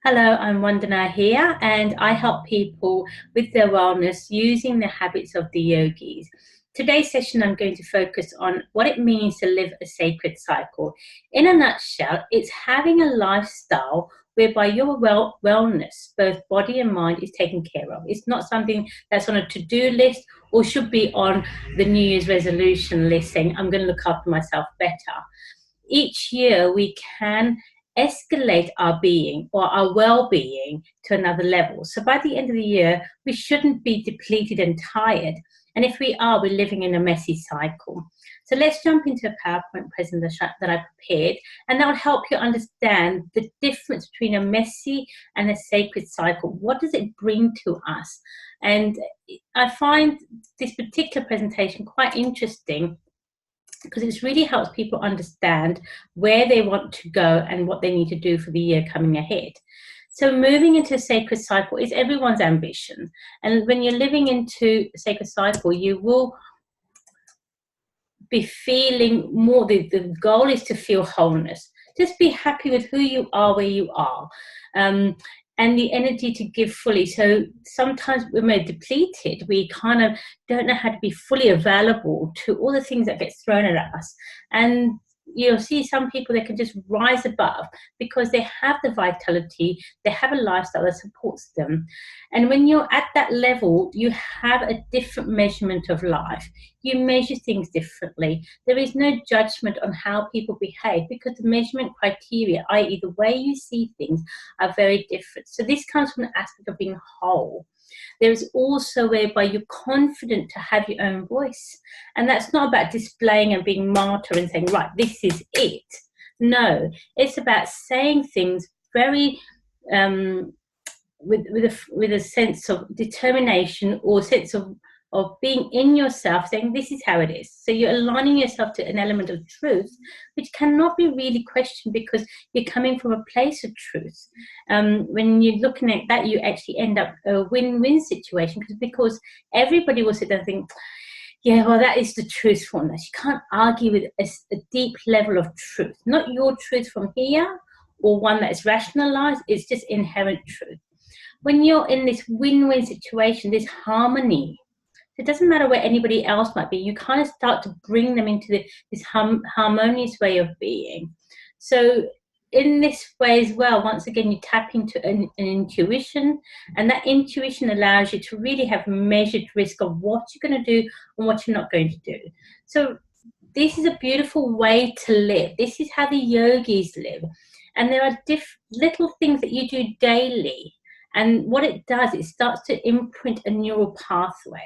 Hello, I'm Vandana here, and I help people with their wellness using the habits of the yogis. Today's session, I'm going to focus on what it means to live a sacred cycle. In a nutshell, it's having a lifestyle whereby your wellness, both body and mind, is taken care of. It's not something that's on a to-do list or should be on the New Year's resolution list saying, I'm going to look after myself better. Each year we can escalate our being or our well-being to another level. So by the end of the year, we shouldn't be depleted and tired. And if we are, we're living in a messy cycle. So let's jump into a PowerPoint presentation that I prepared, and that will help you understand the difference between a messy and a sacred cycle. What does it bring to us? And I find this particular presentation quite interesting because it really helps people understand where they want to go and what they need to do for the year coming ahead. So moving into a sacred cycle is everyone's ambition. And when you're living into a sacred cycle, you will be feeling more, the goal is to feel wholeness. Just be happy with who you are, where you are. And the energy to give fully. So sometimes when we're depleted, we kind of don't know how to be fully available to all the things that get thrown at us. And you'll see some people that can just rise above because they have the vitality, they have a lifestyle that supports them. And when you're at that level, you have a different measurement of life. You measure things differently. There is no judgment on how people behave because the measurement criteria, i.e. the way you see things, are very different. So this comes from the aspect of being whole. There is also whereby you're confident to have your own voice. And that's not about displaying and being martyr and saying, right, this is it. No, it's about saying things very with a sense of determination or sense of being in yourself, saying this is how it is. So you're aligning yourself to an element of truth, which cannot be really questioned because you're coming from a place of truth. When you're looking at that, you actually end up a win-win situation because everybody will sit there and think, yeah, well, that is the truthfulness. You can't argue with a deep level of truth, not your truth from here or one that is rationalized. It's just inherent truth. When you're in this win-win situation, this harmony, it doesn't matter where anybody else might be, you kind of start to bring them into this harmonious way of being. So in this way as well, once again, you tap into an intuition, and that intuition allows you to really have measured risk of what you're going to do and what you're not going to do. So this is a beautiful way to live. This is how the yogis live. And there are little things that you do daily. And what it does, it starts to imprint a neural pathway.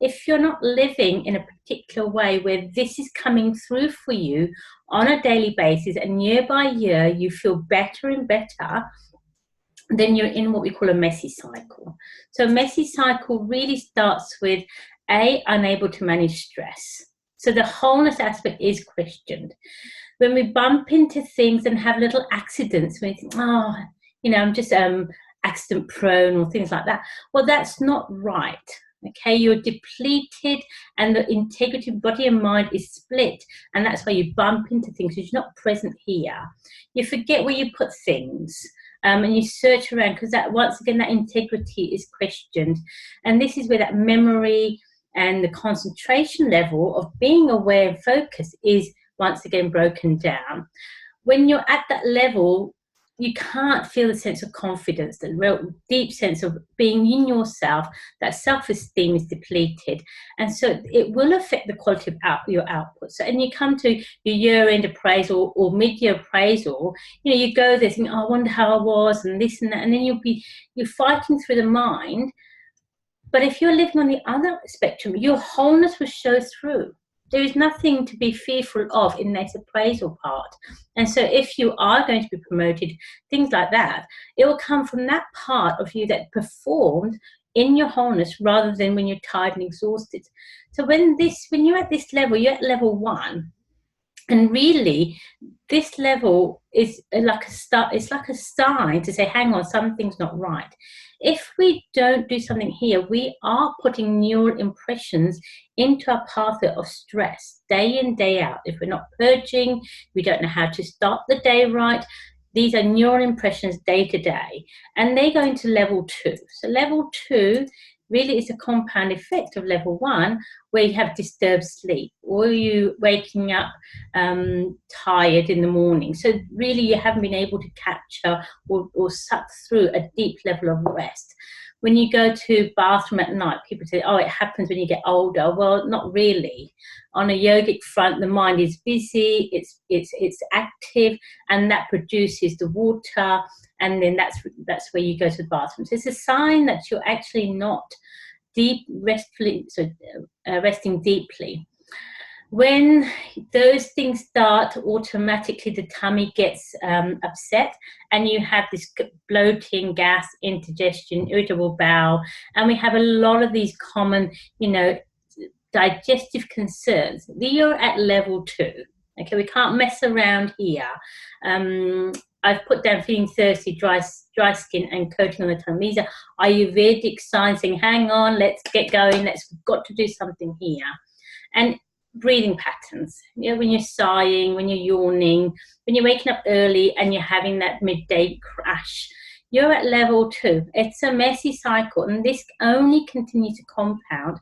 If you're not living in a particular way where this is coming through for you on a daily basis and year by year you feel better and better, then you're in what we call a messy cycle. So a messy cycle really starts with unable to manage stress. So the wholeness aspect is questioned. When we bump into things and have little accidents, we think, oh, I'm just accident prone or things like that. Well, that's not right. Okay, you're depleted and the integrity of body and mind is split, and that's why you bump into things because you're not present here. You forget where you put things, and you search around because that, once again, that integrity is questioned. And this is where that memory and the concentration level of being aware and focus is once again broken down. When you're at that level, you can't feel the sense of confidence, the real deep sense of being in yourself. That self-esteem is depleted. And so it will affect the quality of your output. So, and you come to your year-end appraisal or mid-year appraisal, you go there thinking, oh, I wonder how I was and this and that. And then you're fighting through the mind. But if you're living on the other spectrum, your wholeness will show through. There is nothing to be fearful of in this appraisal part. And so if you are going to be promoted, things like that, it will come from that part of you that performed in your wholeness rather than when you're tired and exhausted. So when you're at this level, you're at level 1. And really, this level is like it's like a sign to say, hang on, something's not right. If we don't do something here, we are putting neural impressions into our pathway of stress day in, day out. If we're not purging, we don't know how to start the day right, these are neural impressions day to day, and they go into level 2. So level 2 really is a compound effect of level 1, where you have disturbed sleep, or you waking up tired in the morning. So really you haven't been able to capture or suck through a deep level of rest. When you go to bathroom at night, people say, oh, it happens when you get older. Well, not really. On a yogic front, the mind is busy, it's active, and that produces the water, and then that's where you go to the bathroom. So it's a sign that you're actually not resting deeply. When those things start, automatically the tummy gets upset, and you have this bloating, gas, indigestion, irritable bowel, and we have a lot of these common, digestive concerns. You're at level 2. Okay, we can't mess around here. I've put down feeling thirsty, dry skin, and coating on the tongue. These are Ayurvedic signs saying, hang on, let's get going, we've got to do something here. And breathing patterns, when you're sighing, when you're yawning, when you're waking up early and you're having that midday crash, you're at level 2. It's a messy cycle, and this only continues to compound.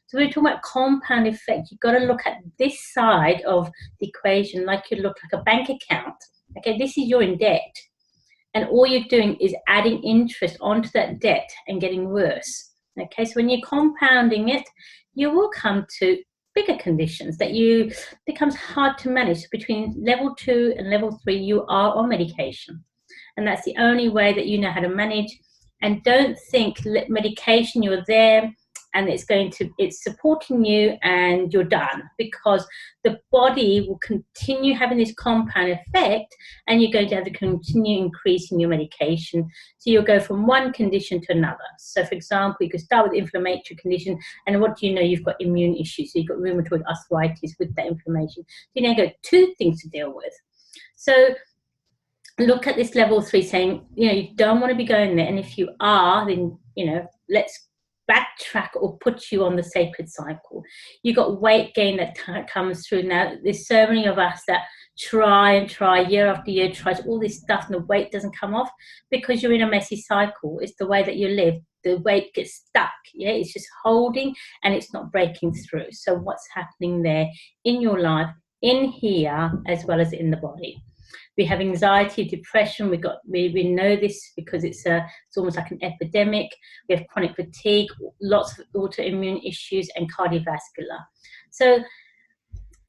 So we're talking about compound effect. You've got to look at this side of the equation like you look like a bank account. Okay, this is you're in debt, and all you're doing is adding interest onto that debt and getting worse. Okay, so when you're compounding it, you will come to bigger conditions that becomes hard to manage. Between level 2 and level 3, you are on medication, and that's the only way that you know how to manage. And don't think medication, you're there and it's supporting you and you're done, because the body will continue having this compound effect, and you're going to have to continue increasing your medication. So you'll go from one condition to another. So for example, you could start with inflammatory condition, and what do you know? You've got immune issues. So you've got rheumatoid arthritis with that inflammation. So you now got 2 things to deal with. So look at this level 3 saying, you don't want to be going there. And if you are, then, let's backtrack or put you on the sacred cycle. You got weight gain that comes through. Now, there's so many of us that try year after year, tries all this stuff, and the weight doesn't come off because you're in a messy cycle. It's the way that you live. The weight gets stuck. It's just holding and it's not breaking through. So what's happening there in your life, in here, as well as in the body? We have anxiety, depression. We know this because it's almost like an epidemic. We have chronic fatigue, lots of autoimmune issues, and cardiovascular. So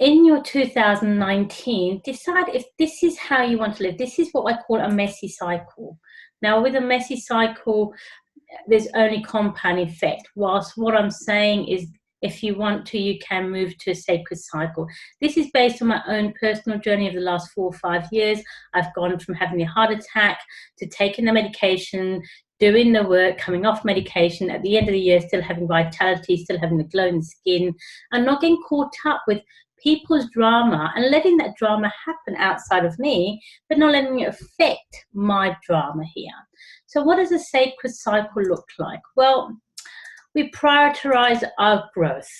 in your 2019, decide if this is how you want to live. This is what I call a messy cycle. Now, with a messy cycle, there's only compound effect. Whilst what I'm saying is, if you want to, you can move to a sacred cycle. This is based on my own personal journey of the last 4 or 5 years. I've gone from having a heart attack to taking the medication, doing the work, coming off medication, at the end of the year still having vitality, still having the glowing skin, and not getting caught up with people's drama and letting that drama happen outside of me, but not letting it affect my drama here. So what does a sacred cycle look like? Well, we prioritize our growth.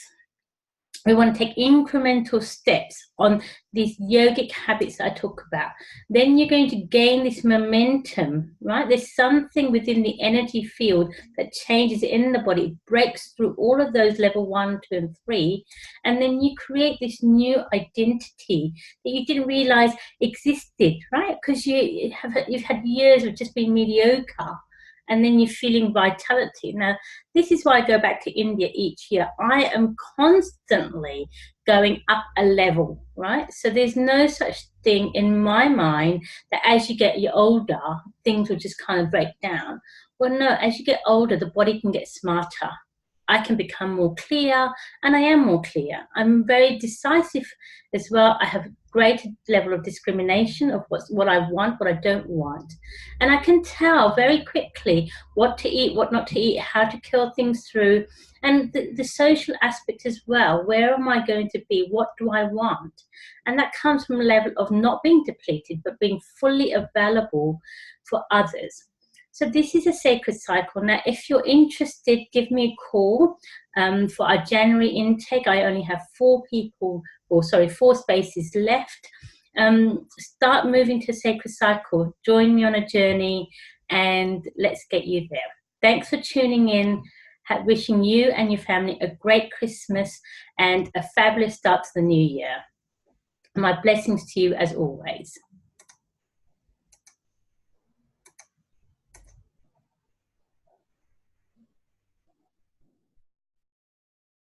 We want to take incremental steps on these yogic habits that I talk about. Then you're going to gain this momentum, right? There's something within the energy field that changes in the body. It breaks through all of those level 1, 2, and 3. And then you create this new identity that you didn't realize existed, right? Because you've had years of just being mediocre. And then you're feeling vitality. Now, this is why I go back to India each year. I am constantly going up a level, right? So there's no such thing in my mind that as you get older, things will just kind of break down. Well, no, as you get older, the body can get smarter. I can become more clear, and I am more clear. I'm very decisive as well. I have a greater level of discrimination of what I want, what I don't want. And I can tell very quickly what to eat, what not to eat, how to kill things through, and the social aspect as well. Where am I going to be? What do I want? And that comes from a level of not being depleted, but being fully available for others. So this is a sacred cycle. Now, if you're interested, give me a call for our January intake. I only have 4 spaces left. Start moving to a sacred cycle. Join me on a journey and let's get you there. Thanks for tuning in. Wishing you and your family a great Christmas and a fabulous start to the new year. My blessings to you as always.